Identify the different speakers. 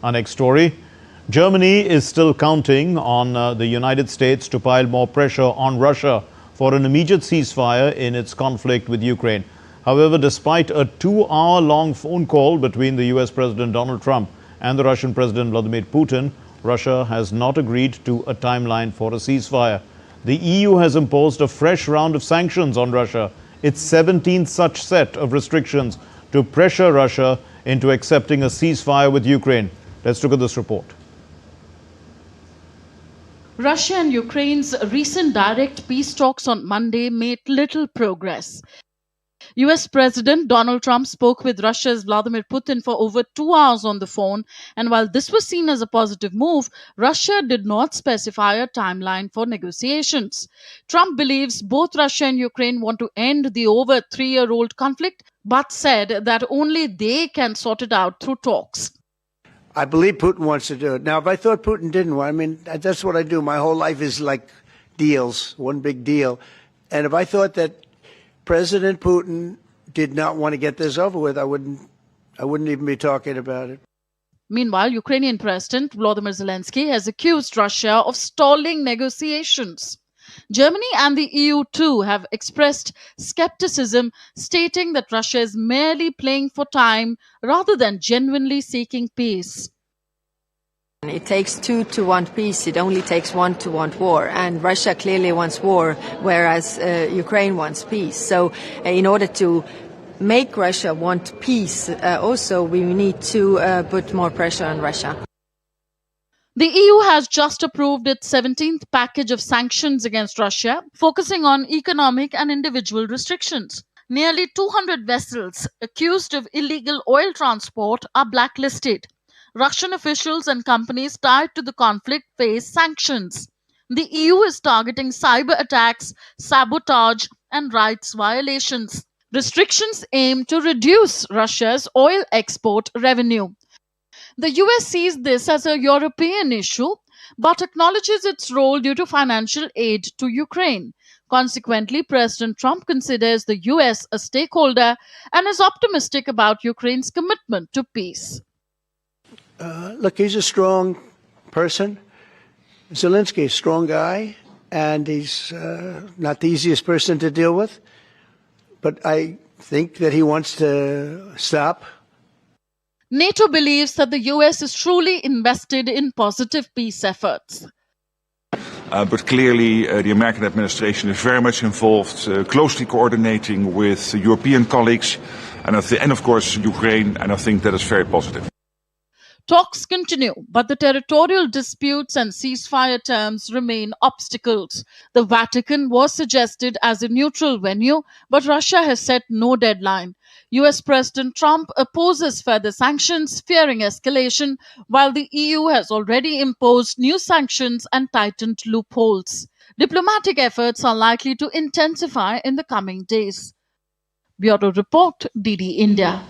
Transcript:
Speaker 1: Our next story. Germany is still counting on the United States to pile more pressure on Russia for an immediate ceasefire in its conflict with Ukraine. However, despite a 2-hour-long phone call between the US President Donald Trump and the Russian President Vladimir Putin, Russia has not agreed to a timeline for a ceasefire. The EU has imposed a fresh round of sanctions on Russia, its 17th such set of restrictions to pressure Russia into accepting a ceasefire with Ukraine. Let's look at this report.
Speaker 2: Russia and Ukraine's recent direct peace talks on Monday made little progress. US President Donald Trump spoke with Russia's Vladimir Putin for over 2 hours on the phone, and while this was seen as a positive move, Russia did not specify a timeline for negotiations. Trump believes both Russia and Ukraine want to end the over 3-year-old conflict, but said that only they can sort it out through talks.
Speaker 3: I believe Putin wants to do it. Now, if I thought Putin didn't want, that's what I do. My whole life is like deals, one big deal. And if I thought that President Putin did not want to get this over with, I wouldn't even be talking about it.
Speaker 2: Meanwhile, Ukrainian President Volodymyr Zelensky has accused Russia of stalling negotiations. Germany and the EU too have expressed skepticism, stating that Russia is merely playing for time rather than genuinely seeking peace.
Speaker 4: It takes two to want peace. It only takes one to want war. And Russia clearly wants war, whereas Ukraine wants peace. So in order to make Russia want peace, also we need to put more pressure on Russia.
Speaker 2: The EU has just approved its 17th package of sanctions against Russia, focusing on economic and individual restrictions. Nearly 200 vessels accused of illegal oil transport are blacklisted. Russian officials and companies tied to the conflict face sanctions. The EU is targeting cyber attacks, sabotage, and rights violations. Restrictions aim to reduce Russia's oil export revenue. The US sees this as a European issue, but acknowledges its role due to financial aid to Ukraine. Consequently, President Trump considers the US a stakeholder and is optimistic about Ukraine's commitment to peace.
Speaker 3: Look, he's a strong person. Zelensky, a strong guy, and he's not the easiest person to deal with. But I think that he wants to stop.
Speaker 2: NATO believes that the US is truly invested in positive peace efforts.
Speaker 5: But clearly the American administration is very much involved, closely coordinating with European colleagues and of course Ukraine, and I think that is very positive.
Speaker 2: Talks continue, but the territorial disputes and ceasefire terms remain obstacles. The Vatican was suggested as a neutral venue, but Russia has set no deadline. US President Trump opposes further sanctions, fearing escalation, while the EU has already imposed new sanctions and tightened loopholes. Diplomatic efforts are likely to intensify in the coming days. Bureau Report, DD India.